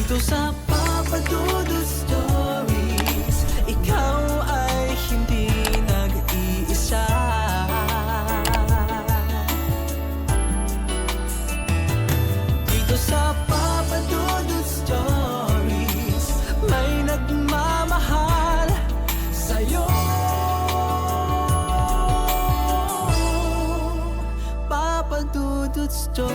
Dito sa Papa Dudut Stories, ikaw ay hindi nag-iisa. Dito sa Papa Dudut Stories, may nagmamahal sa'yo. Papa Dudut Stories,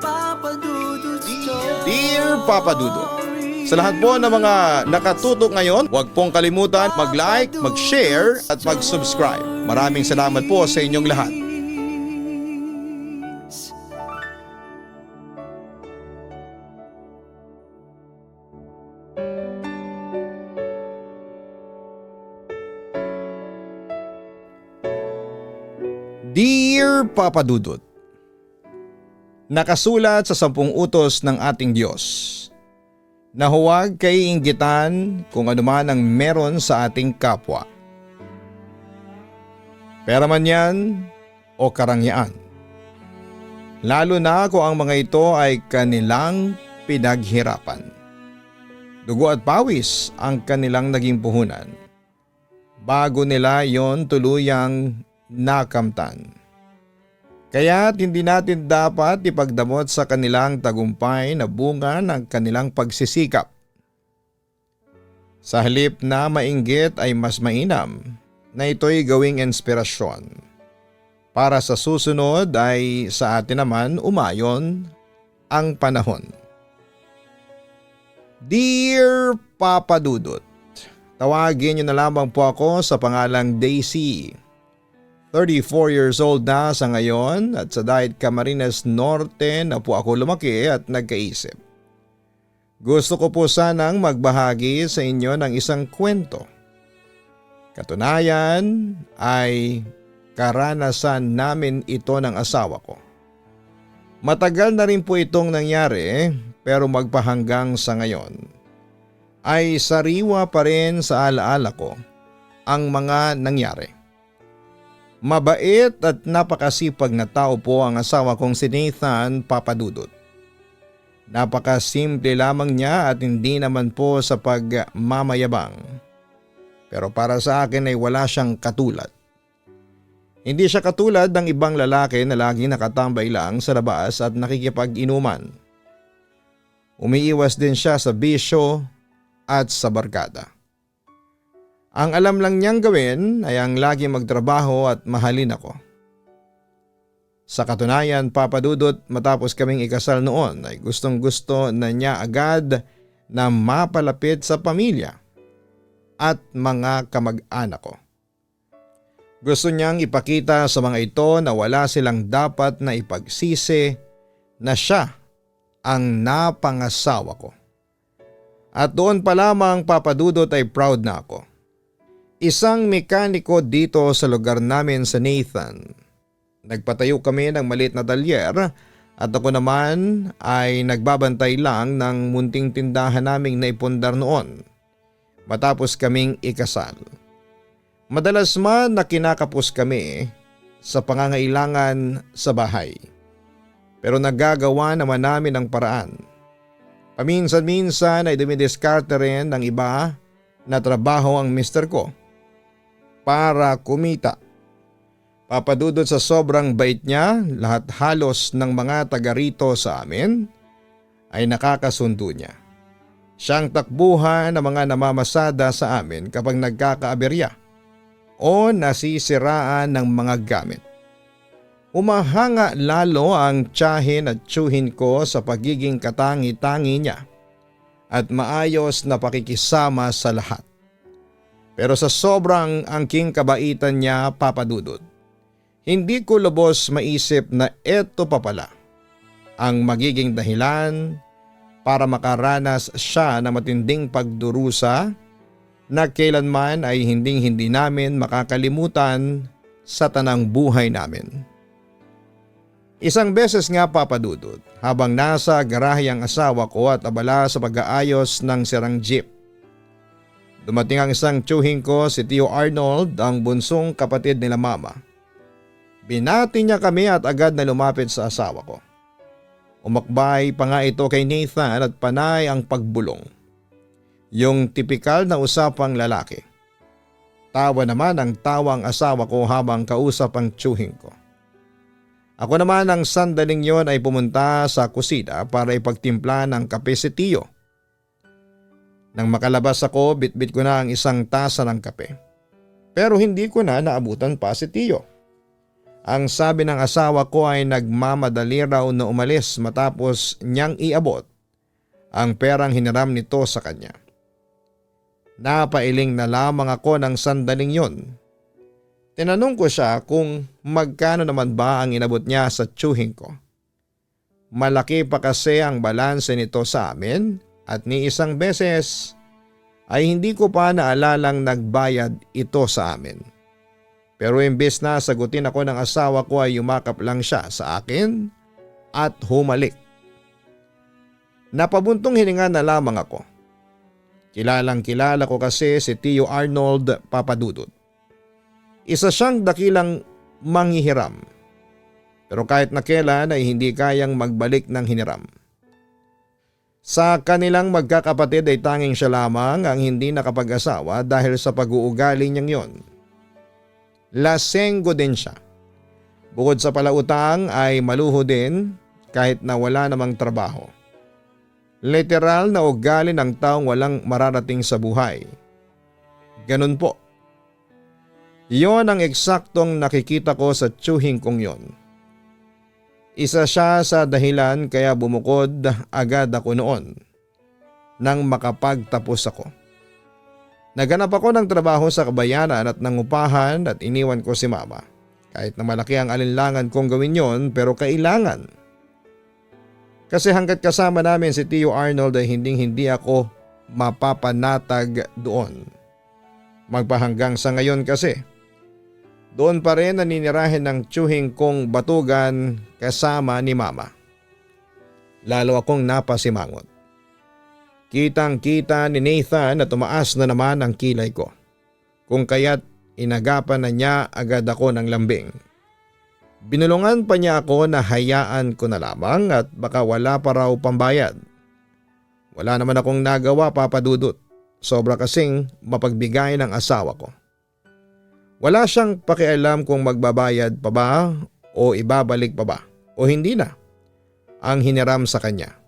Papa Dudut Stories. Dear Papa Dudut, sa lahat po ng mga nakatutok ngayon, huwag pong kalimutan mag-like, mag-share at mag-subscribe. Maraming salamat po sa inyong lahat. Dear Papa Dudut, nakasulat sa 10 utos ng ating Diyos na huwag kaiinggitan kung anuman ang meron sa ating kapwa. Pera man yan o karangyaan. Lalo na kung ang mga ito ay kanilang pinaghirapan. Dugo at pawis ang kanilang naging puhunan bago nila yon tuluyang nakamtan. Kaya't hindi natin dapat ipagdamot sa kanilang tagumpay na bunga ng kanilang pagsisikap. Sa halip na mainggit ay mas mainam na ito'y gawing inspirasyon para sa susunod ay sa atin naman umayon ang panahon. Dear Papa Dudut, tawagin niyo na lamang po ako sa pangalang Daisy. 34 years old na sa ngayon at sa Diet Camarines Norte na po ako lumaki at nagkaisip. Gusto ko po sanang magbahagi sa inyo ng isang kwento. Katunayan ay karanasan namin ito ng asawa ko. Matagal na rin po itong nangyari pero magpahanggang sa ngayon ay sariwa pa rin sa alaala ko ang mga nangyari. Mabait at napakasipag na tao po ang asawa kong si Nathan, Papa Dudut. Napakasimple lamang niya at hindi naman po sa pagmamayabang. Pero para sa akin ay wala siyang katulad. Hindi siya katulad ng ibang lalaki na laging nakatambay lang sa labas at nakikipag-inuman. Umiiwas din siya sa bisyo at sa barkada. Ang alam lang niyang gawin ay ang lagi magtrabaho at mahalin ako. Sa katunayan, Papa Dudut, matapos kaming ikasal noon ay gustong gusto na niya agad na mapalapit sa pamilya at mga kamag-anak ko. Gusto niyang ipakita sa mga ito na wala silang dapat na ipagsisi na siya ang napangasawa ko. At doon pa lamang, Papa Dudut, ay proud na ako. Isang mekaniko dito sa lugar namin sa Nathan. Nagpatayo kami ng maliit na talyer at ako naman ay nagbabantay lang ng munting tindahan naming naipundar noon matapos kaming ikasal. Madalas man na kinakapos kami sa pangangailangan sa bahay. Pero nagagawa naman namin ang paraan. Paminsan-minsan ay dumidiskarte rin ng iba na trabaho ang mister ko para kumita. Papa Dudut, sa sobrang bait niya, lahat halos ng mga taga rito sa amin ay nakakasundo niya. Siyang takbuhan ng mga namamasada sa amin kapag nagkakaaberya o nasisiraan ng mga gamit. Humahanga lalo ang tiyahin at tiyuhin ko sa pagiging katangi-tangi niya at maayos na pakikisama sa lahat. Pero sa sobrang angking kabaitan niya, Papa Dudut, hindi ko lubos maisip na eto pa pala ang magiging dahilan para makaranas siya ng matinding pagdurusa na kailanman ay hindi namin makakalimutan sa tanang buhay namin. Isang beses nga, Papa Dudut, habang nasa garahe ang asawa ko at abala sa pag-aayos ng sirang jeep, dumating ang isang tiyuhin ko, si Tio Arnold, ang bunsong kapatid nila mama. Binati niya kami at agad na lumapit sa asawa ko. Umakbay pa nga ito kay Nathan at panay ang pagbulong. Yung tipikal na usapang lalaki. Tawa naman ang tawang asawa ko habang kausap ang tiyuhin ko. Ako naman ang sandaling yon ay pumunta sa kusina para ipagtimpla ng kape si Tiyo. Nang makalabas ako, bitbit ko na ang isang tasa ng kape. Pero hindi ko na naabutan pa si Tiyo. Ang sabi ng asawa ko ay nagmamadali raw na umalis matapos niyang iabot ang perang hiniram nito sa kanya. Napailing na lamang ako ng sandaling yon. Tinanong ko siya kung magkano naman ba ang inabot niya sa tiyuhin ko. Malaki pa kasi ang balanse nito sa amin at ni isang beses ay hindi ko pa naalalang nagbayad ito sa amin. Pero imbes na sagutin ako ng asawa ko ay yumakap lang siya sa akin at humalik. Napabuntong hininga na lamang ako. Kilalang kilala ko kasi si Tio Arnold Papadudut. Isa siyang dakilang manghihiram. Pero kahit na kailan ay hindi kayang magbalik ng hiniram. Sa kanilang magkakapatid ay tanging siya lamang ang hindi nakapag-asawa dahil sa pag-uugali niyang yon. Lasenggo din siya. Bukod sa palautang ay maluho din kahit na wala namang trabaho. Literal na ugali ng taong walang mararating sa buhay. Ganun po. Iyon ang eksaktong nakikita ko sa tiyuhin kong yon. Isa siya sa dahilan kaya bumukod agad ako noon nang makapagtapos ako. Naganap ako ng trabaho sa kabayanan at nangupahan at iniwan ko si mama. Kahit na malaki ang alinlangan kong gawin yon pero kailangan. Kasi hanggat kasama namin si Tio Arnold ay hindi ako mapapanatag doon. Magpahanggang sa ngayon kasi. Doon pa rin naninirahin ng tiyuhin kong batugan kasama ni mama. Lalo akong napasimangot. Kitang-kita ni Nathan na tumaas na naman ang kilay ko. Kung kaya't inagapan na niya agad ako ng lambing. Binulungan pa niya ako na hayaan ko na lamang at baka wala pa raw pambayad. Wala naman akong nagawa, Papadudut. Sobra kasing mapagbigay ng asawa ko. Wala siyang pakialam kung magbabayad pa ba o ibabalik pa ba o hindi na ang hiniram sa kanya.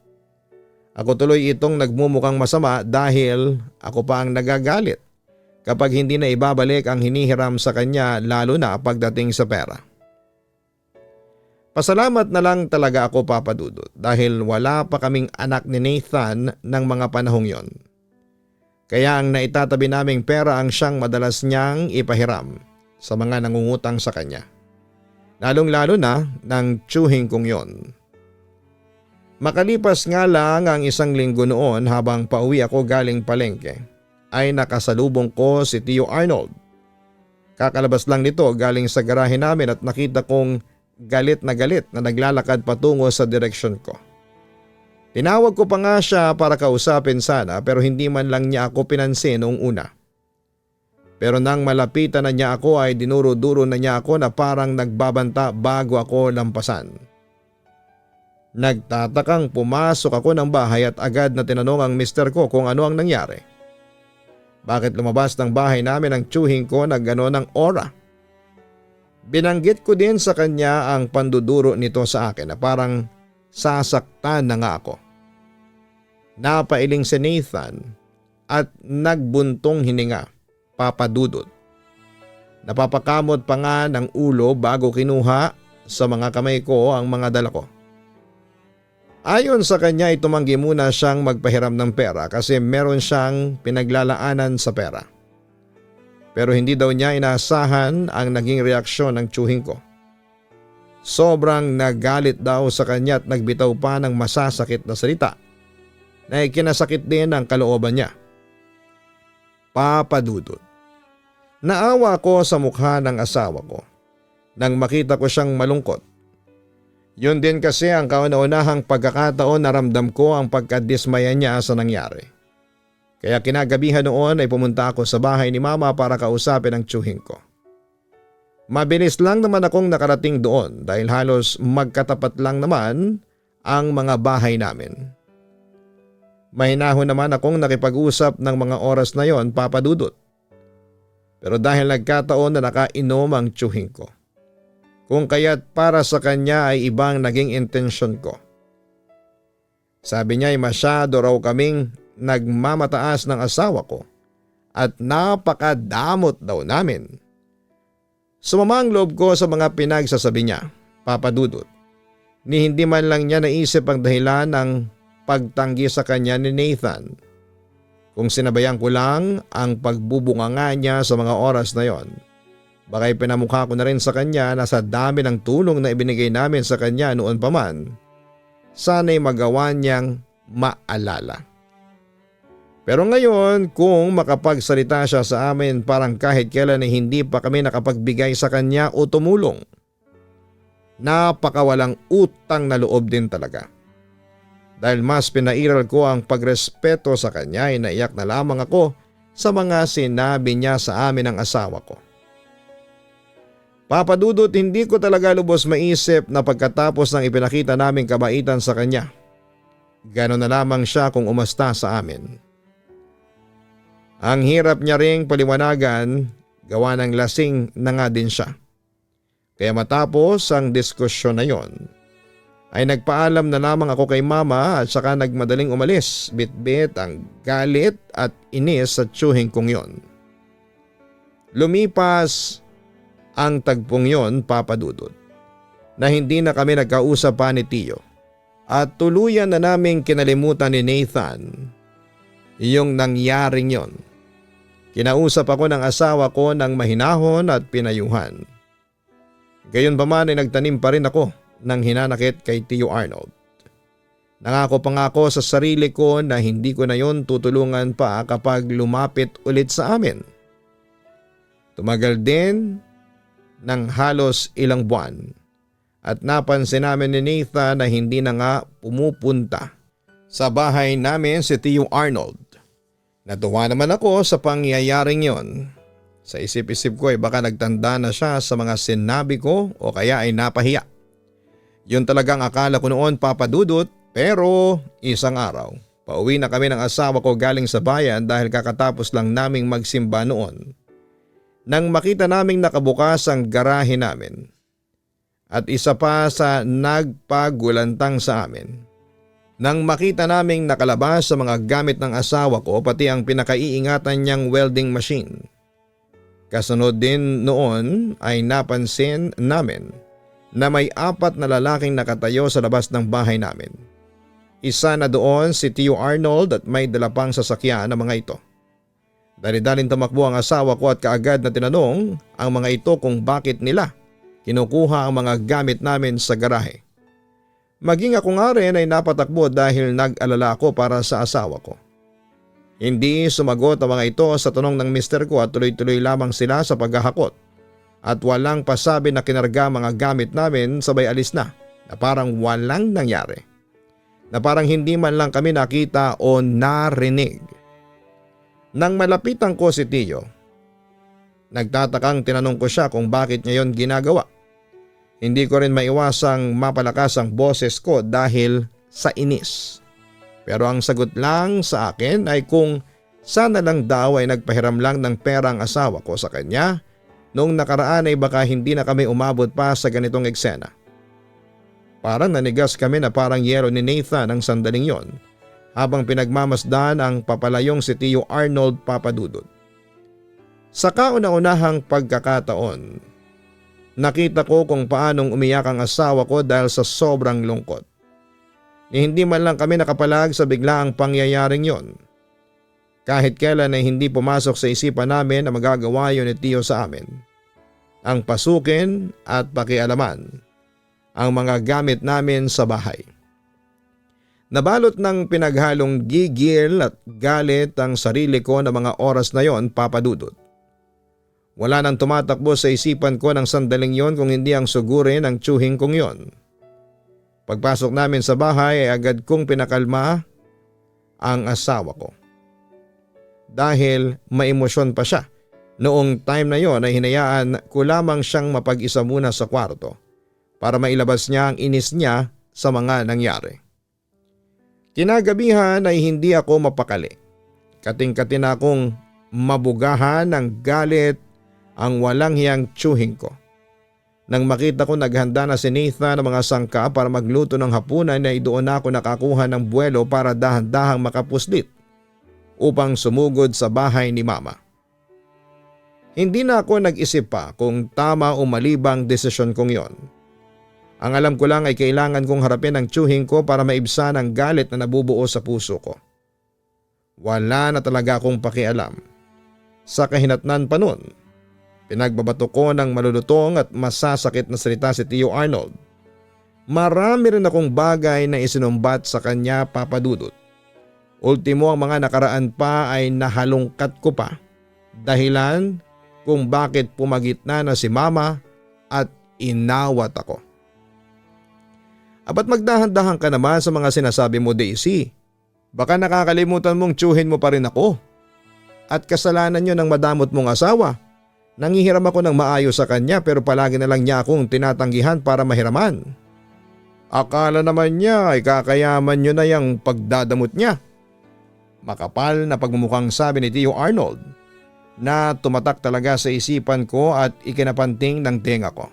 Ako tuloy itong nagmumukhang masama dahil ako pa ang nagagalit kapag hindi na ibabalik ang hinihiram sa kanya lalo na pagdating sa pera. Pasalamat na lang talaga ako, Papadudut, dahil wala pa kaming anak ni Nathan ng mga panahong yon. Kaya ang naitatabi naming pera ang siyang madalas niyang ipahiram sa mga nangungutang sa kanya. Lalong-lalo na ng tiyuhin kong yon. Makalipas nga lang ang isang linggo noon habang pauwi ako galing palengke ay nakasalubong ko si Tio Arnold. Kakalabas lang nito galing sa garahe namin at nakita kong galit na naglalakad patungo sa direksyon ko. Tinawag ko pa nga siya para kausapin sana pero hindi man lang niya ako pinansin noong una. Pero nang malapitan na niya ako ay dinuro-duro na niya ako na parang nagbabanta bago ako lampasan. Nagtatakang pumasok ako ng bahay at agad na tinanong ang mister ko kung ano ang nangyari. Bakit lumabas ng bahay namin ang tiyuhin ko na gano'n ang aura? Binanggit ko din sa kanya ang panduduro nito sa akin na parang sasaktan na nga ako. Napailing si Nathan at nagbuntong hininga, Papadudut. Napapakamot pa nga ng ulo bago kinuha sa mga kamay ko ang mga dala ko. Ayon sa kanya ay tumanggi muna siyang magpahiram ng pera kasi meron siyang pinaglalaanan sa pera. Pero hindi daw niya inaasahan ang naging reaksyon ng tiyuhin ko. Sobrang nagalit daw sa kanya at nagbitaw pa ng masasakit na salita na ikinasakit din ang kalooban niya. Papadudut. Naawa ko sa mukha ng asawa ko nang makita ko siyang malungkot. Yun din kasi ang kauna-unahang pagkakataon na ramdam ko ang pagkadismaya niya sa nangyari. Kaya kinagabihan noon ay pumunta ako sa bahay ni mama para kausapin ang tiyuhin ko. Mabilis lang naman akong nakarating doon dahil halos magkatapat lang naman ang mga bahay namin. Mahinahon naman akong nakipag-usap ng mga oras na yon, Papa Dudut. Pero dahil nagkataon na nakainom ang tiyuhin ko. Kung kaya't para sa kanya ay ibang naging intensyon ko. Sabi niya ay masyado raw kaming nagmamataas ng asawa ko at napakadamot daw namin. Sumama ang loob ko sa mga pinagsasabi niya, Papa Dudut. Ni hindi man lang niya naisip ang dahilan ng pagtanggi sa kanya ni Nathan. Kung sinabayan ko lang ang pagbubunganga niya sa mga oras na yon, baka'y pinamukha ko na rin sa kanya na sa dami ng tulong na ibinigay namin sa kanya noon pa man, sana'y magawa niyang maalala. Pero ngayon kung makapagsalita siya sa amin parang kahit kailan ay hindi pa kami nakapagbigay sa kanya o tumulong. Napakawalang utang na loob din talaga. Dahil mas pinairal ko ang pagrespeto sa kanya ay naiyak na lamang ako sa mga sinabi niya sa amin ng asawa ko. Papa Dudut, hindi ko talaga lubos maisip na pagkatapos ng ipinakita naming kabaitan sa kanya, gano'n na lamang siya kung umasta sa amin. Ang hirap niya ring paliwanagan, gawa ng lasing na nga din siya. Kaya matapos ang diskusyon na yon, ay nagpaalam na lamang ako kay mama at saka nagmadaling umalis, bitbit ang galit at inis sa tiyuhin kong yon. Lumipas ang tagpong yon, Papa Dudut, na hindi na kami nagkausap pa ni Tiyo at tuluyan na naming kinalimutan ni Nathan yung nangyaring yon. Kinausap ako ng asawa ko ng mahinahon at pinayuhan. Gayunpaman ay nagtanim pa rin ako ng hinanakit kay Tio Arnold. Nangako pa nga ako sa sarili ko na hindi ko na yon tutulungan pa kapag lumapit ulit sa amin. Tumagal din ng halos ilang buwan at napansin namin ni Nathan na hindi na nga pumupunta sa bahay namin si Tio Arnold. Natuwa naman ako sa pangyayaring yon. Sa isip-isip ko ay baka nagtanda na siya sa mga sinabi ko o kaya ay napahiya. Yun talagang akala ko noon, Papa Dudut, pero isang araw, pauwi na kami ng asawa ko galing sa bayan dahil kakatapos lang naming magsimba noon. Nang makita naming nakabukas ang garahe namin at isa pa sa nagpagulantang sa amin. Nang makita naming nakalabas sa mga gamit ng asawa ko pati ang pinakaiingatan niyang welding machine. Kasunod din noon ay napansin namin na may 4 na lalaking nakatayo sa labas ng bahay namin. Isa na doon si Tio Arnold at may dala pang sasakyan ng mga ito. Dali-daling tumakbo ang asawa ko at kaagad na tinanong ang mga ito kung bakit nila kinukuha ang mga gamit namin sa garahe. Maging ako nga rin ay napatakbo dahil nag-alala ako para sa asawa ko. Hindi sumagot ang mga ito sa tanong ng mister ko at tuloy-tuloy lamang sila sa paghahakot. At walang pasabi na kinarga mga gamit namin sabay alis na parang walang nangyari. Na parang hindi man lang kami nakita o narinig. Nang malapitan ko si Tiyo, nagtatakang tinanong ko siya kung bakit niya yon ginagawa. Hindi ko rin maiwasang mapalakas ang boses ko dahil sa inis. Pero ang sagot lang sa akin ay kung sana lang daw ay nagpahiram lang ng pera ang asawa ko sa kanya. Noong nakaraan ay baka hindi na kami umabot pa sa ganitong eksena. Parang nanigas kami na parang yero ni Nathan ang sandaling yon habang pinagmamasdan ang papalayong si Tio Arnold, Papa Dudut. Sa kauna-unahang pagkakataon, nakita ko kung paanong umiyak ang asawa ko dahil sa sobrang lungkot. Hindi man lang kami nakapalag sa biglaang pangyayaring yon. Kahit kailan ay hindi pumasok sa isipan namin na magagawa yun ni Tiyo sa amin. Ang pasukin at pakialaman ang mga gamit namin sa bahay. Nabalot ng pinaghalong gigil at galit ang sarili ko na mga oras na yon, Papa Dudut. Wala nang tumatakbo sa isipan ko ng sandaling yon kung hindi ang sugurin ang tiyuhin kong yon. Pagpasok namin sa bahay ay agad kong pinakalma ang asawa ko. Dahil maemosyon pa siya. Noong time na yon ay hinayaan ko lamang siyang mapag-isa muna sa kwarto para mailabas niya ang inis niya sa mga nangyari. Kinagabihan ay hindi ako mapakali. Kating-kating akong mabugahan ng galit ang walang hiyang tiyuhin ko. Nang makita ko naghanda na si Nathan ng mga sangka para magluto ng hapunan ay doon ako nakakuha ng buwelo para dahan-dahang makapuslit upang sumugod sa bahay ni Mama. Hindi na ako nag-isip pa kung tama o mali bang desisyon kong yon. Ang alam ko lang ay kailangan kong harapin ang tiyuhin ko para maibsan ang galit na nabubuo sa puso ko. Wala na talaga akong pakialam. Sa kahinatnan pa nun, pinagbabato ko ng malulutong at masasakit na salita si Tio Arnold. Marami rin akong bagay na isinumbat sa kanya, Papa Dudut. Ultimo ang mga nakaraan pa ay nahalungkat ko pa. Dahilan kung bakit pumagitna na si Mama at inawat ako. Apat magdahan-dahan ka naman sa mga sinasabi mo, Daisy. Baka nakakalimutan mong tiyuhin mo pa rin ako. At kasalanan yun ng madamot mong asawa. Nangihiram ako ng maayos sa kanya pero palagi na lang niya akong tinatanggihan para mahiraman. Akala naman niya ay kakayaman niyo na yung pagdadamot niya. Makapal na pagmumukhang sabi ni Tio Arnold na tumatak talaga sa isipan ko at ikinapanting ng tenga ko.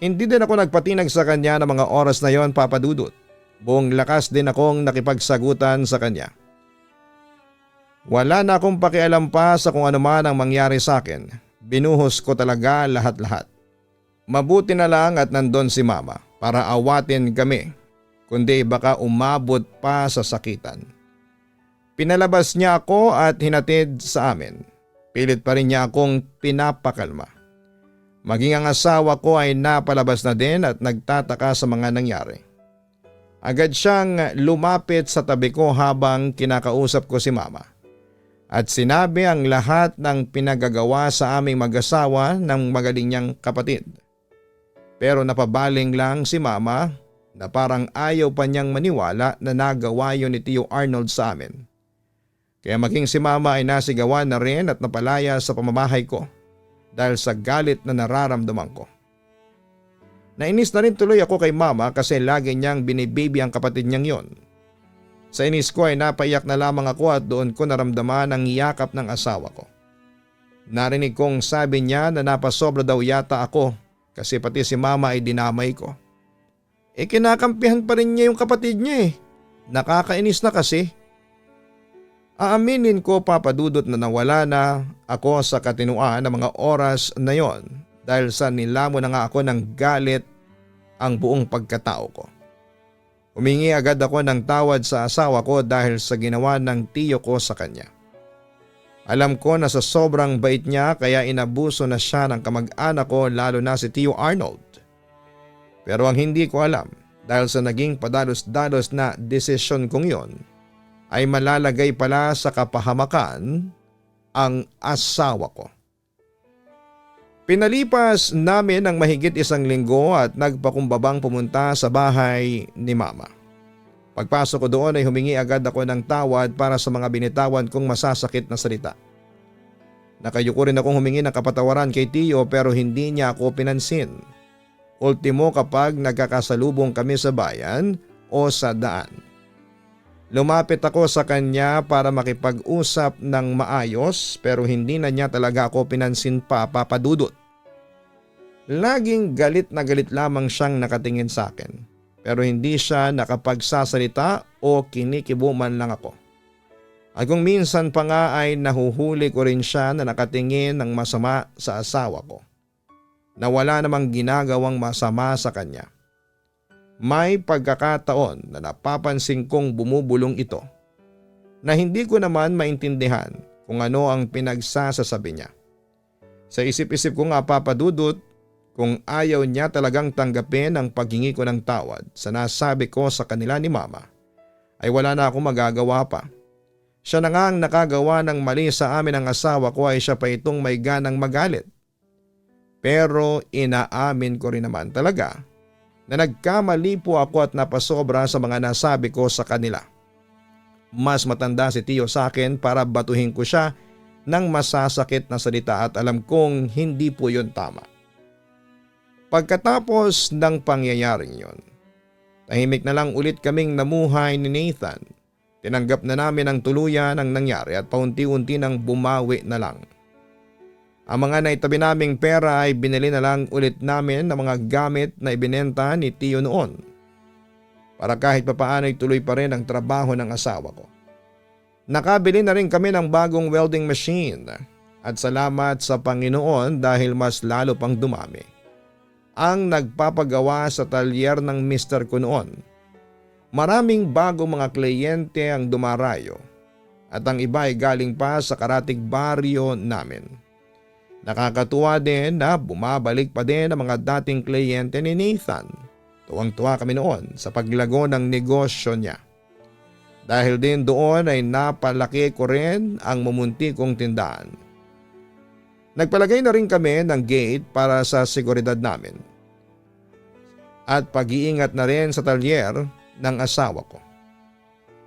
Hindi din ako nagpatinag sa kanya ng mga oras na yon, Papa Dudut. Buong lakas din akong nakipagsagutan sa kanya. Wala na akong pakialam pa sa kung ano man ang mangyari sa akin. Binuhos ko talaga lahat-lahat. Mabuti na lang at nandun si Mama para awatin kami, kundi baka umabot pa sa sakitan. Pinalabas niya ako at hinatid sa amin. Pilit pa rin niya akong pinapakalma. Maging ang asawa ko ay napalabas na din at nagtataka sa mga nangyari. Agad siyang lumapit sa tabi ko habang kinakausap ko si Mama. At sinabi ang lahat ng pinagagawa sa aming mag-asawa ng magaling niyang kapatid. Pero napabaling lang si Mama na parang ayaw pa niyang maniwala na nagawa yun ni Tio Arnold sa amin. Kaya maging si Mama ay nasigawan na rin at napalaya sa pamamahay ko dahil sa galit na nararamdaman ko. Nainis na rin tuloy ako kay Mama kasi lagi niyang binibaby ang kapatid niyang yon. Sa inis ko ay napaiyak na lamang ako at doon ko naramdaman ang yakap ng asawa ko. Narinig kong sabi niya na napasobra daw yata ako kasi pati si Mama ay dinamay ko. Kinakampihan pa rin niya yung kapatid niya . Nakakainis na kasi. Aaminin ko, Papa Dudut, na nawala na ako sa katinuan ng mga oras na yon dahil sa nilamon na nga ako ng galit ang buong pagkatao ko. Humingi agad ako ng tawad sa asawa ko dahil sa ginawa ng tiyo ko sa kanya. Alam ko na sa sobrang bait niya kaya inabuso na siya ng kamag-anak ko lalo na si Tio Arnold. Pero ang hindi ko alam dahil sa naging padalos-dalos na desisyon kong yon ay malalagay pala sa kapahamakan ang asawa ko. Pinalipas namin ang mahigit 1 linggo at nagpakumbabang pumunta sa bahay ni Mama. Pagpasok ko doon ay humingi agad ako ng tawad para sa mga binitawan kong masasakit na salita. Nakayuko rin akong humingi ng kapatawaran kay Tio pero hindi niya ako pinansin. Ultimo kapag nagkakasalubong kami sa bayan o sa daan. Lumapit ako sa kanya para makipag-usap ng maayos pero hindi na niya talaga ako pinansin pa, Papa Dudut. Laging galit na galit lamang siyang nakatingin sa akin pero hindi siya nakapagsasalita o kinikibo man lang ako. At kung minsan pa nga ay nahuhuli ko rin siya na nakatingin ng masama sa asawa ko na wala namang ginagawang masama sa kanya. May pagkakataon na napapansin kong bumubulong ito na hindi ko naman maintindihan kung ano ang pinagsasasabi niya. Sa isip-isip ko nga, Papa Dudut, kung ayaw niya talagang tanggapin ang paghingi ko ng tawad sa nasabi ko sa kanila ni Mama, ay wala na akong magagawa pa. Siya na nga ang nakagawa ng mali sa amin ng asawa ko ay siya pa itong may ganang magalit. Pero inaamin ko rin naman talaga na nagkamali po ako at napasobra sa mga nasabi ko sa kanila. Mas matanda si Tio sa akin para batuhin ko siya ng masasakit na salita at alam kong hindi po yun tama. Pagkatapos ng pangyayaring yun, Tahimik na lang ulit kaming namuhay ni Nathan. Tinanggap na namin ang tuluyan ang nangyari at paunti-unti nang bumawi na lang. Ang mga naitabi naming pera ay binili na lang ulit namin ng mga gamit na ibinenta ni Tio noon. Para kahit papaano ay tuloy pa rin ang trabaho ng asawa ko. Nakabili na rin kami ng bagong welding machine at salamat sa Panginoon dahil mas lalo pang dumami ang nagpapagawa sa talyer ng mister ko noon. Maraming bagong mga kliyente ang dumarayo at ang iba ay galing pa sa karatig baryo namin. Nakakatuwa din na bumabalik pa din ang mga dating kliyente ni Nathan. Tuwang-tuwa kami noon sa paglago ng negosyo niya. Dahil din doon ay napalaki ko rin ang mumunti kong tindahan. Nagpalagay na rin kami ng gate para sa seguridad namin. At pag-iingat na rin sa talyer ng asawa ko.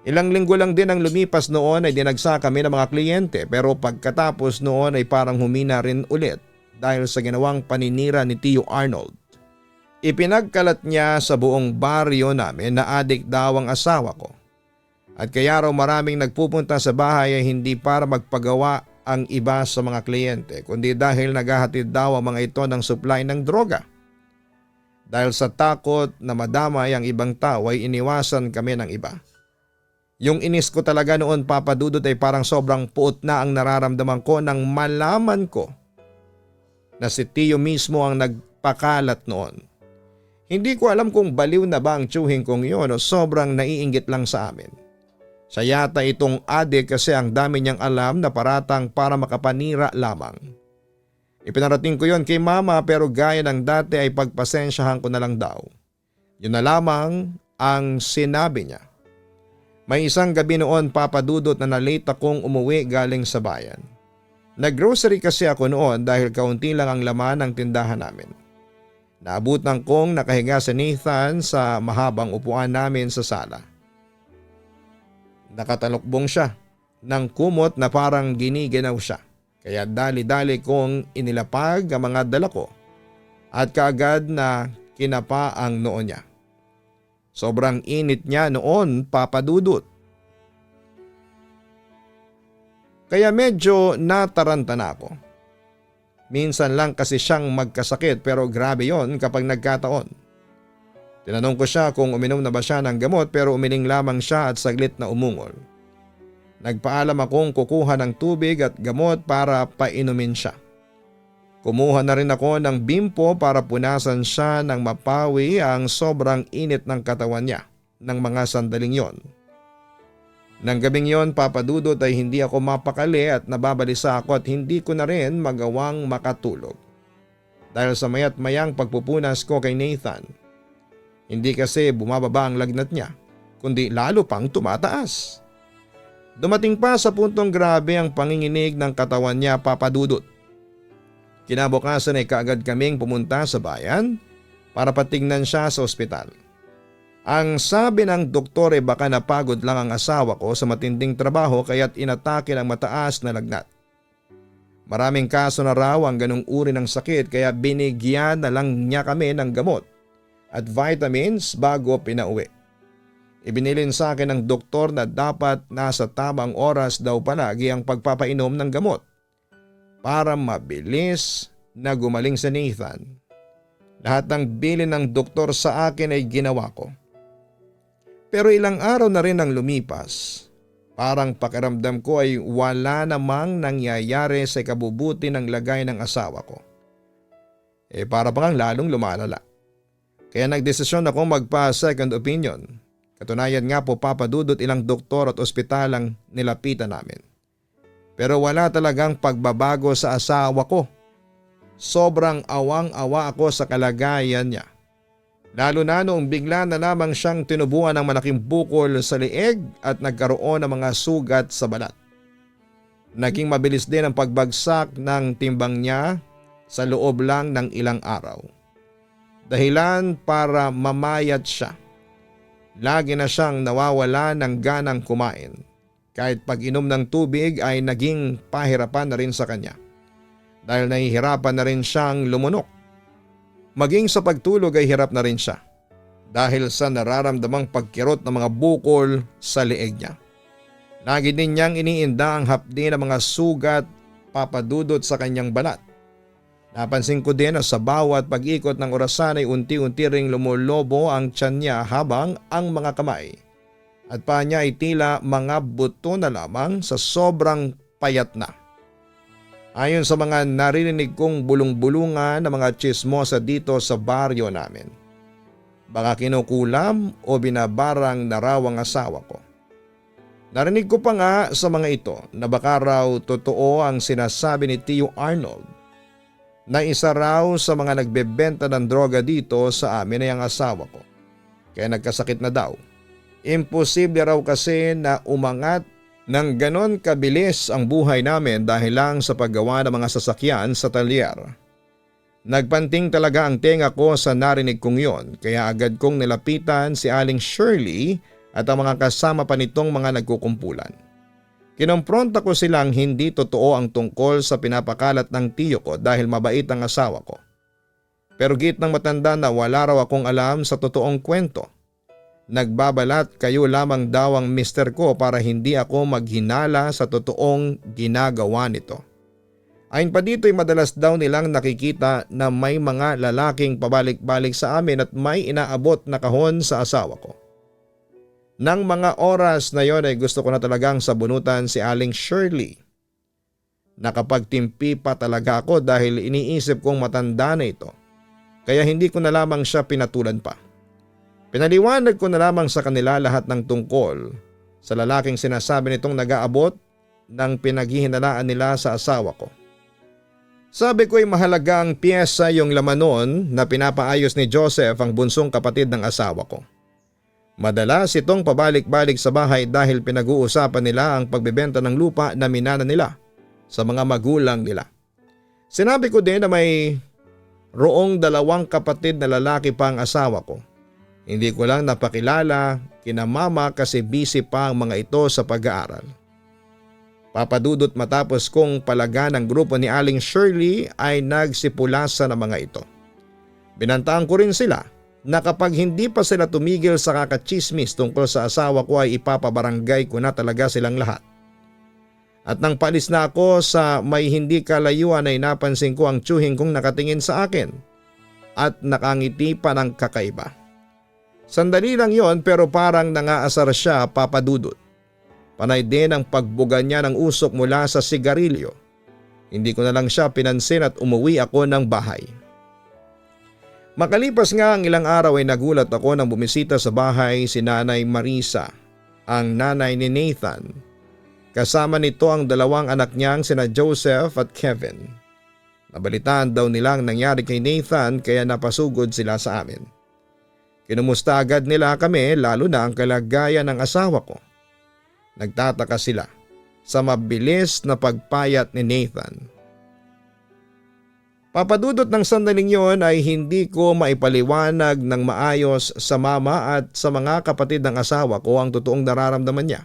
Ilang linggo lang din ang lumipas noon ay dinagsa kami ng mga kliyente pero pagkatapos noon ay parang humina rin ulit dahil sa ginawang paninira ni Tio Arnold. Ipinagkalat niya sa buong baryo namin na adik daw ang asawa ko. At kaya raw maraming nagpupunta sa bahay ay hindi para magpagawa ang iba sa mga kliyente kundi dahil naghahatid daw ang mga ito ng supply ng droga. Dahil sa takot na madamay ang ibang tao ay iniwasan kami ng iba. Yung inis ko talaga noon, Papa Dudut, ay parang sobrang puot na ang nararamdaman ko nang malaman ko na si Tio mismo ang nagpakalat noon. Hindi ko alam kung baliw na ba ang tiyuhin kong yun o sobrang naiinggit lang sa amin. Siya yata itong adik kasi ang dami niyang alam na paratang para makapanira lamang. Ipinarating ko yon kay Mama pero gaya ng dati ay pagpasensyahan ko na lang daw. Yun na lamang ang sinabi niya. May isang gabi noon, Papa Dudut, na nalate akong umuwi galing sa bayan. Naggrocery kasi ako noon dahil kaunti lang ang laman ng tindahan namin. Naabutan kong nakahiga si Nathan sa mahabang upuan namin sa sala. Nakatalokbong siya ng kumot na parang giniginaw siya. Kaya dali-dali kong inilapag ang mga dala ko at kaagad na kinapa ang noo niya. Sobrang init niya noon, Papa Dudut. Kaya medyo nataranta na ako. Minsan lang kasi siyang magkasakit pero grabe yon kapag nagkataon. Tinanong ko siya kung uminom na ba siya ng gamot pero umiling lamang siya at saglit na umungol. Nagpaalam akong kukuha ng tubig at gamot para painumin siya. Kumuha na rin ako ng bimpo para punasan siya ng mapawi ang sobrang init ng katawan niya ng mga sandaling yon. Nang gabing yon, Papa Dudut, ay hindi ako mapakali at nababalisa ako at hindi ko na rin magawang makatulog. Dahil sa maya't mayang pagpupunas ko kay Nathan, hindi kasi bumababa ang lagnat niya, kundi lalo pang tumataas. Dumating pa sa puntong grabe ang panginginig ng katawan niya, Papa Dudut. Kinabukasan ay kaagad kaming pumunta sa bayan para patingnan siya sa ospital. Ang sabi ng doktor ay baka napagod lang ang asawa ko sa matinding trabaho kaya't inatake ng mataas na lagnat. Maraming kaso na raw ang ganong uri ng sakit kaya binigyan na lang niya kami ng gamot at vitamins bago pinauwi. Ibinilin sa akin ng doktor na dapat nasa tamang oras daw palagi ang pagpapainom ng gamot para mabilis na gumaling si Nathan. Lahat ng bilin ng doktor sa akin ay ginawa ko. Pero ilang araw na rin ang lumipas. Parang pakiramdam ko ay wala namang nangyayari sa ikabubuti ng lagay ng asawa ko. Para bang lalong lumalala. Kaya nagdesisyon ako magpa-second opinion. Katunayan nga po, Papa Dudut, ilang doktor at ospital ang nilapitan namin. Pero wala talagang pagbabago sa asawa ko. Sobrang awang-awa ako sa kalagayan niya. Lalo na noong bigla na lamang siyang tinubuan ng malaking bukol sa lieg at nagkaroon ng mga sugat sa balat. Naging mabilis din ang pagbagsak ng timbang niya sa loob lang ng ilang araw. Dahilan para mamayat siya. Lagi na siyang nawawala ng ganang kumain. Kahit pag-inom ng tubig ay naging pahirapan na rin sa kanya. Dahil nahihirapan na rin siyang lumunok. Maging sa pagtulog ay hirap na rin siya. dahil sa nararamdamang pagkirot ng mga bukol sa leeg niya. Lagi din niyang iniinda ang hapdi ng mga sugat, Papa Dudut, sa kanyang balat. Napansin ko din na sa bawat pag-ikot ng orasan ay unti-unti ring lumulobo ang tiyan niya habang ang mga kamay at paa niya ay tila mga buto na lamang sa sobrang payat na. Ayon sa mga naririnig kong bulong-bulungan ng mga tsismosa dito sa baryo namin, baka kinukulam o binabarang na raw ang asawa ko. Narinig ko pa nga sa mga ito na baka raw totoo ang sinasabi ni Tio Arnold na isa raw sa mga nagbebenta ng droga dito sa amin ay ang asawa ko. Kaya nagkasakit na daw. Imposible raw kasi na umangat ng ganon kabilis ang buhay namin dahil lang sa paggawa ng mga sasakyan sa talyer. Nagpanting talaga ang tenga ko sa narinig kong yon, kaya agad kong nilapitan si Aling Shirley at ang mga kasama pa nitong mga nagkukumpulan. Kinompronta ko silang hindi totoo ang tungkol sa pinapakalat ng tiyo ko dahil mabait ang asawa ko. Pero git ng matanda na wala raw akong alam sa totoong kwento. Nagbabalat kayo lamang daw ang mister ko para hindi ako maghinala sa totoong ginagawa nito. Ayon pa dito ay madalas daw nilang nakikita na may mga lalaking pabalik-balik sa amin at may inaabot na kahon sa asawa ko. Nang mga oras na yon ay gusto ko na talagang sabunutan si Aling Shirley. Nakapagtimpi pa talaga ako dahil iniisip kong matanda na ito, kaya hindi ko na lamang siya pinatulan pa. Pinaliwanag ko na lamang sa kanila lahat ng tungkol sa lalaking sinasabi nitong nag-aabot ng pinaghihinalaan nila sa asawa ko. Sabi ko ay mahalaga ang piyesa yung laman noon na pinapaayos ni Joseph, ang bunsong kapatid ng asawa ko. Madalas itong pabalik-balik sa bahay dahil pinag-uusapan nila ang pagbebenta ng lupa na minana nila sa mga magulang nila. Sinabi ko din na may roong 2 kapatid na lalaki pa ang asawa ko. Hindi ko lang napakilala kina mama kasi busy pa ang mga ito sa pag-aaral. Papa Dudut, matapos kong palagan ng grupo ni Aling Shirley ay nagsipulasa ng mga ito. Binantaan ko rin sila na kapag hindi pa sila tumigil sa kakachismis tungkol sa asawa ko ay ipapabarangay ko na talaga silang lahat. At nang paalis na ako sa may hindi kalayuan ay napansin ko ang tiyuhin kong nakatingin sa akin at nakangiti pa ng kakaiba. Sandali lang yon pero parang nangaasar siya, Papa Dudut. Panay din ang pagbuga niya ng usok mula sa sigarilyo. Hindi ko na lang siya pinansin at umuwi ako ng bahay. Makalipas nga ang ilang araw ay nagulat ako nang bumisita sa bahay si Nanay Marisa, ang nanay ni Nathan. Kasama nito ang 2 anak niyang sina Joseph at Kevin. Nabalitaan daw nilang nangyari kay Nathan kaya napasugod sila sa amin. Kinumusta agad nila kami, lalo na ang kalagayan ng asawa ko. Nagtataka sila sa mabilis na pagpayat ni Nathan. Papadudot ng sandaling yon ay hindi ko maipaliwanag ng maayos sa mama at sa mga kapatid ng asawa ko ang totoong nararamdaman niya.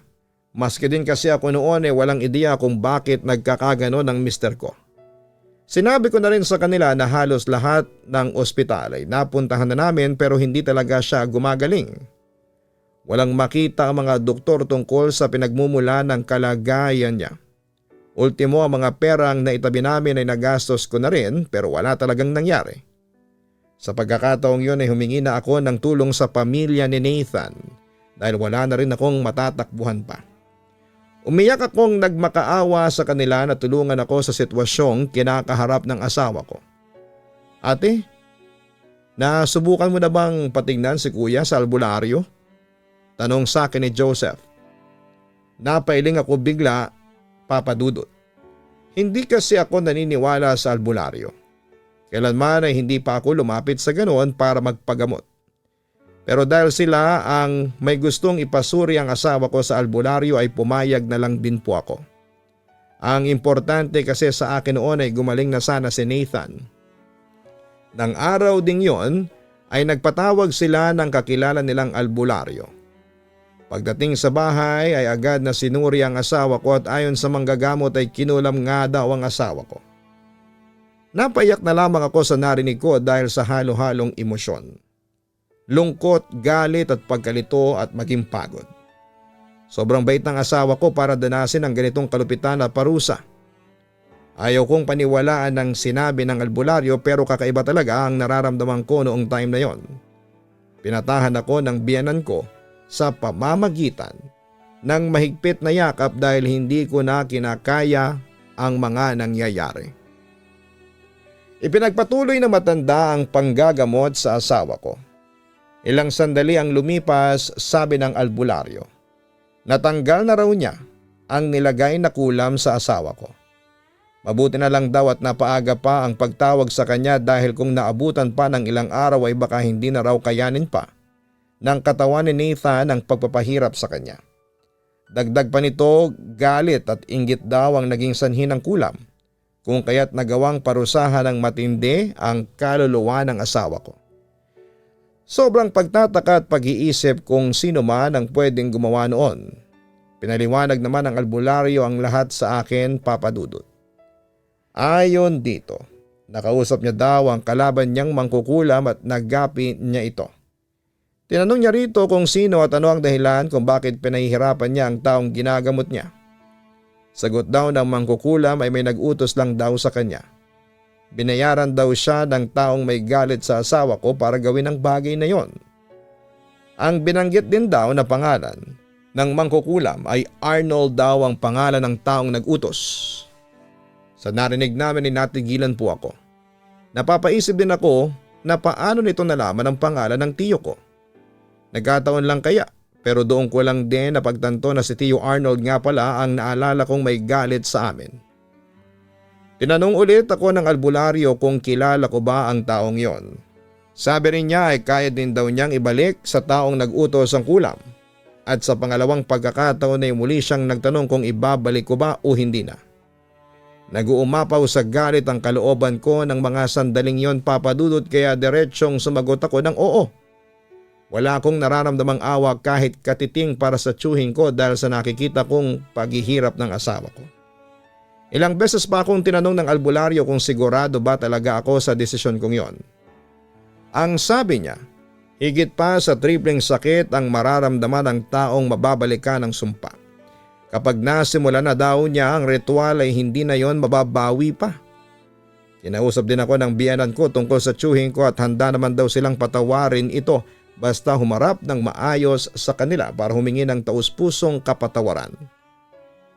Maski din kasi ako noon ay walang ideya kung bakit nagkakagano ng mister ko. Sinabi ko na rin sa kanila na halos lahat ng ospital ay napuntahan na namin pero hindi talaga siya gumagaling. Walang makita ang mga doktor tungkol sa pinagmumula ng kalagayan niya. Ultimo, ang mga perang na itabi namin ay nagastos ko na rin pero wala talagang nangyari. Sa pagkakataong yun ay humingi na ako ng tulong sa pamilya ni Nathan dahil wala na rin akong matatakbuhan pa. Umiyak akong nagmakaawa sa kanila na tulungan ako sa sitwasyong kinakaharap ng asawa ko. Ate, nasubukan mo na bang patingnan si kuya sa albularyo? Tanong sa akin ni Joseph. Napailing ako bigla, Papa Dudut. Hindi kasi ako naniniwala sa albularyo. Kailanman ay hindi pa ako lumapit sa ganoon para magpagamot. Pero dahil sila ang may gustong ipasuri ang asawa ko sa albularyo ay pumayag na lang din po ako. Ang importante kasi sa akin noon ay gumaling na sana si Nathan. Nang araw ding yon ay nagpatawag sila ng kakilala nilang albularyo. Pagdating sa bahay ay agad na sinuri ang asawa ko at ayon sa manggagamot ay kinulam nga daw ang asawa ko. Napayak na lamang ako sa narinig ko dahil sa halo-halong emosyon. lungkot, galit at pagkalito at maging pagod. Sobrang bait ng asawa ko para danasin ang ganitong kalupitan at parusa. Ayaw kong paniwalaan ng sinabi ng albularyo pero kakaiba talaga ang nararamdaman ko noong time na yon. Pinatahan ako ng biyanan ko sa pamamagitan ng mahigpit na yakap dahil hindi ko na kinakaya ang mga nangyayari. Ipinagpatuloy na matanda ang panggagamot sa asawa ko. Ilang sandali ang lumipas, sabi ng albularyo. Natanggal na raw niya ang nilagay na kulam sa asawa ko. Mabuti na lang daw at napaaga pa ang pagtawag sa kanya dahil kung naabutan pa ng ilang araw ay baka hindi na raw kayanin pa ng katawan ni Nathan ang pagpapahirap sa kanya. Dagdag pa nito, galit at inggit daw ang naging sanhi ng kulam kung kaya't nagawang parusahan ng matindi ang kaluluwa ng asawa ko. Sobrang pagtataka at pag-iisip kung sino man ang pwedeng gumawa noon. Pinaliwanag naman ng albularyo ang lahat sa akin, Papa Dudut. Ayon dito, nakausap niya daw ang kalaban niyang mangkukulam at nagapi niya ito. Tinanong niya rito kung sino at ano ang dahilan kung bakit pinahihirapan niya ang taong ginagamot niya. Sagot daw ng mangkukulam ay may nag-utos lang daw sa kanya. Binayaran daw siya ng taong may galit sa asawa ko para gawin ang bagay na yon. Ang binanggit din daw na pangalan ng mangkukulam ay Arnold daw ang pangalan ng taong nag-utos. Sa narinig namin ay natigilan po ako. Napapaisip din ako na paano nito nalaman ang pangalan ng tiyo ko. Nagkataon lang kaya pero doon ko lang din napagtanto na si Tio Arnold nga pala ang naalala kong may galit sa amin. Tinanong ulit ako ng albularyo kung kilala ko ba ang taong yon. Sabi rin niya ay kaya din daw niyang ibalik sa taong nag-utos ang kulam. At sa pangalawang pagkakataon ay muli siyang nagtanong kung ibabalik ko ba o hindi na. Nag-uumapaw sa galit ang kalooban ko ng mga sandaling yon, Papa Dudut, kaya diretsyong sumagot ako ng oo. Wala akong nararamdamang awa kahit katiting para sa tiyuhin ko dahil sa nakikita kong paghihirap ng asawa ko. Ilang beses pa akong tinanong ng albularyo kung sigurado ba talaga ako sa desisyon kong yon. Ang sabi niya, higit pa sa tripleng sakit ang mararamdaman ng taong mababalikan ng sumpa. Kapag nasimula na daw niya ang ritual ay hindi na yon mababawi pa. Kinausap din ako ng biyanan ko tungkol sa tiyuhin ko at handa naman daw silang patawarin ito basta humarap ng maayos sa kanila para humingi ng taus-pusong kapatawaran.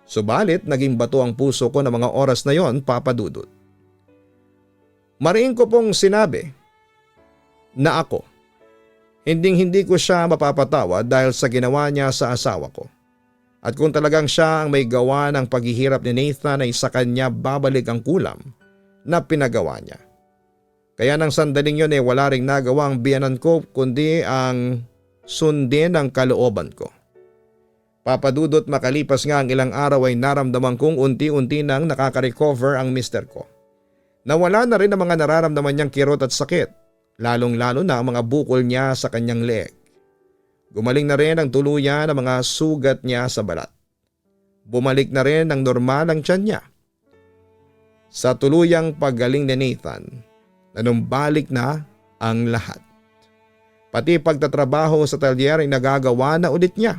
Subalit naging bato ang puso ko ng mga oras na yon, Papa Dudut. Mariin ko pong sinabi na ako, hindi ko siya mapapatawa dahil sa ginawa niya sa asawa ko. At kung talagang siya ang may gawa ng paghihirap ni Nathan ay sa kanya babalik ang kulam na pinagawa niya. Kaya nang sandaling yun ay wala ring nagawa ang biyanan ko kundi ang sundin ang kalooban ko. Papa Dudut, makalipas nga ang ilang araw ay naramdaman kong unti-unti nang nakaka-recover ang mister ko. Nawala na rin ang mga nararamdaman niyang kirot at sakit, lalong-lalo na ang mga bukol niya sa kanyang leeg. Gumaling na rin ang tuluyan ng mga sugat niya sa balat. Bumalik na rin ang normal ang tiyan niya. Sa tuluyang paggaling ni Nathan, nanumbalik na ang lahat. Pati pagtatrabaho sa talyer ay nagagawa na ulit niya.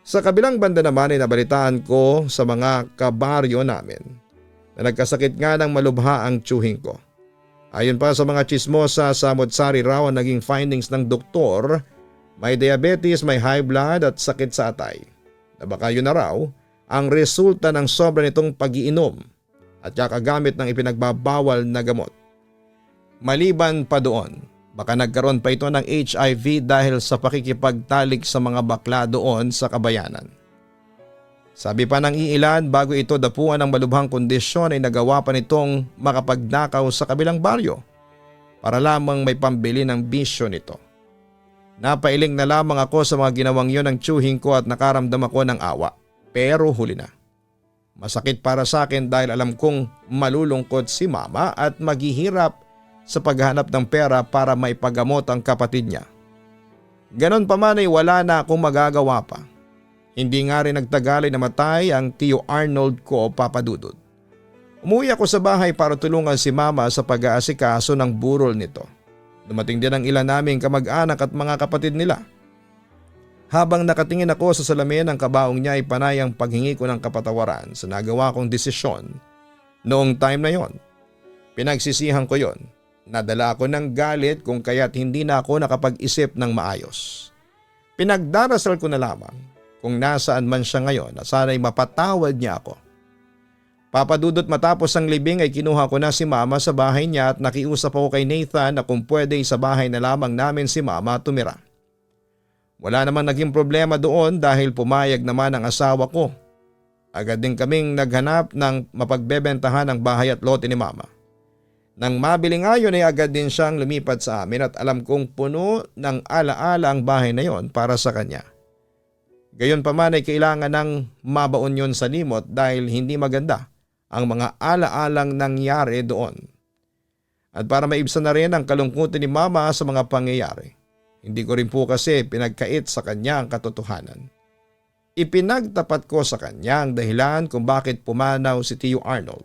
Sa kabilang banda naman ay nabalitaan ko sa mga kabaryo namin na nagkasakit nga ng malubha ang tiyuhin ko. Ayon pa sa mga chismosa, sa Motsari raw ang naging findings ng doktor. May diabetes, may high blood at sakit sa atay. Na baka yun na raw ang resulta ng sobra nitong pag-iinom at kakagamit ng ipinagbabawal na gamot. Maliban pa doon, baka nagkaroon pa ito ng HIV dahil sa pakikipagtalik sa mga bakla doon sa kabayanan. Sabi pa ng iilan, bago ito dapuan ng malubhang kondisyon ay nagawa pa nitong makapagnakaw sa kabilang baryo para lamang may pambili ng bisyo nito. Napailing na lamang ako sa mga ginawang yon ng tiyuhin ko at nakaramdam ako ng awa. Pero huli na. Masakit para sa akin dahil alam kong malulungkot si mama at maghihirap sa paghanap ng pera para maipagamot ang kapatid niya. Ganon pa man ay wala na akong magagawa pa. Hindi nga rin nagtagal ay namatay ang Tio Arnold ko, Papa Dudut. Umuwi ako sa bahay para tulungan si mama sa pag-aasikaso ng burol nito. Dumating din ang ilan naming kamag-anak at mga kapatid nila. Habang nakatingin ako sa salamin, ang kabaong niya ay panay ang paghingi ko ng kapatawaran sa nagawa kong desisyon noong time na yon. Pinagsisihan ko yon. Nadala ako ng galit kung kaya't hindi na ako nakapag-isip ng maayos. Pinagdarasal ko na lamang kung nasaan man siya ngayon na sana'y mapatawad niya ako. Papadudot, matapos ang libing ay kinuha ko na si Mama sa bahay niya at nakiusap ako kay Nathan na kung pwede sa bahay na lamang namin si Mama tumira. Wala namang naging problema doon dahil pumayag naman ang asawa ko. Agad din kaming naghanap ng mapagbebentahan ng bahay at lote ni Mama. Nang mabili nga yun ay agad din siyang lumipat sa amin at alam kong puno ng alaala ang bahay na yon para sa kanya. Gayon pa man ay kailangan ng mabaon yun sa limot dahil hindi maganda ang mga alaalang nangyari doon. At para maibsan na rin ang kalungkutan ni Mama sa mga pangyayari, hindi ko rin po kasi pinagkait sa kanya ang katotohanan. Ipinagtapat ko sa kanya ang dahilan kung bakit pumanaw si Tio Arnold.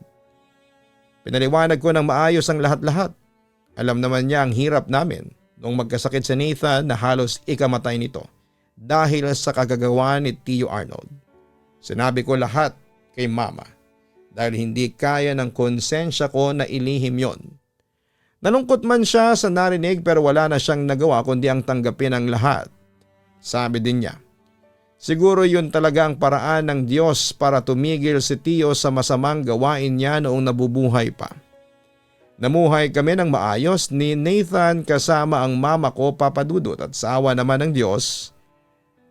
Pinaliwanag ko ng maayos ang lahat-lahat. Alam naman niya ang hirap namin nung magkasakit si Nathan na halos ikamatay nito dahil sa kagagawa ni Tio Arnold. Sinabi ko lahat kay Mama dahil hindi kaya ng konsensya ko na ilihim yon. Nalungkot man siya sa narinig pero wala na siyang nagawa kundi ang tanggapin ang lahat. Sabi din niya, siguro yun talaga ang paraan ng Diyos para tumigil si Tio sa masamang gawain niya noong nabubuhay pa. Namuhay kami ng maayos ni Nathan kasama ang mama ko, Papa Dudut, at sa awa naman ng Diyos,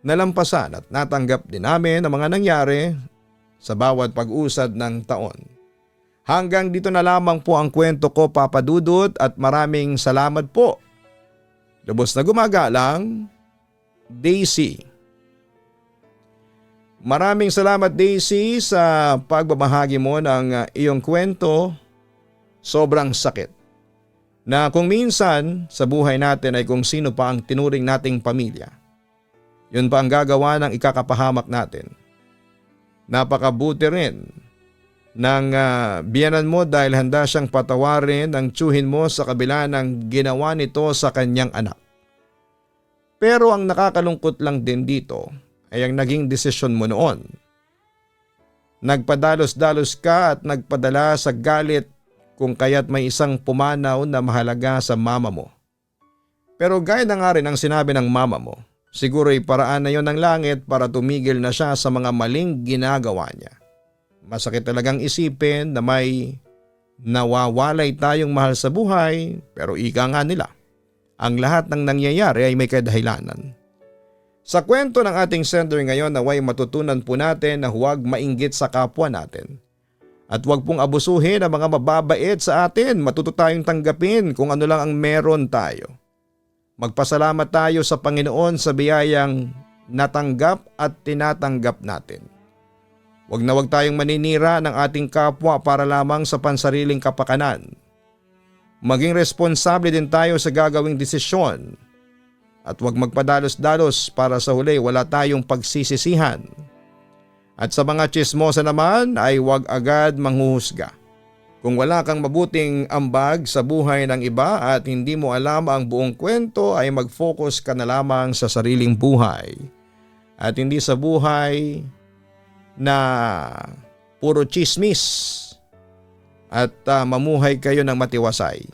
nalampasan at natanggap din namin ang mga nangyari sa bawat pag-usad ng taon. Hanggang dito na lamang po ang kwento ko, Papa Dudut, at maraming salamat po. Lubos na gumagalang, Daisy. Maraming salamat, Daisy, sa pagbabahagi mo ng iyong kwento. Sobrang sakit na kung minsan sa buhay natin ay kung sino pa ang tinuring nating pamilya, yun pa ang gagawa ng ikakapahamak natin. Napakabuti rin ng biyanan mo dahil handa siyang patawarin ang tiyuhin mo sa kabila ng ginawa nito sa kanyang anak. Pero ang nakakalungkot lang din dito ay ang naging desisyon mo noon. Nagpadalos-dalos ka at nagpadala sa galit kung kaya't may isang pumanaw na mahalaga sa mama mo. Pero gaya na nga rin ang sinabi ng mama mo, siguro'y paraan na yon ng langit para tumigil na siya sa mga maling ginagawa niya. Masakit talagang isipin na may nawawalay tayong mahal sa buhay, pero ika nga nila, ang lahat ng nangyayari ay may kadahilanan. Sa kwento ng ating sender ngayon, naway matutunan po natin na huwag mainggit sa kapwa natin. At huwag pong abusuhin ang mga mababait sa atin. Matuto tayong tanggapin kung ano lang ang meron tayo. Magpasalamat tayo sa Panginoon sa biyayang natanggap at tinatanggap natin. Huwag na huwag tayong maninira ng ating kapwa para lamang sa pansariling kapakanan. Maging responsable din tayo sa gagawing desisyon. At huwag magpadalos-dalos para sa huli wala tayong pagsisisihan. At sa mga tsismosa naman ay huwag agad manghuhusga. Kung wala kang mabuting ambag sa buhay ng iba at hindi mo alam ang buong kwento ay mag-focus ka na lamang sa sariling buhay. At hindi sa buhay na puro chismis at mamuhay kayo ng matiwasay.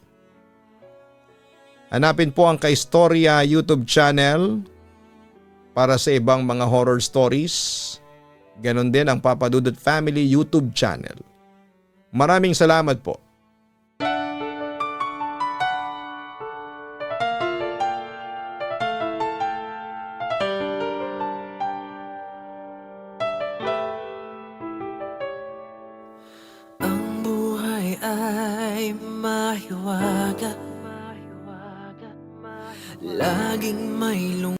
Hanapin po ang Kaistorya YouTube channel para sa ibang mga horror stories. Ganon din ang Papa Dudut Family YouTube channel. Maraming salamat po. Ang buhay ay mahiwaga, laging may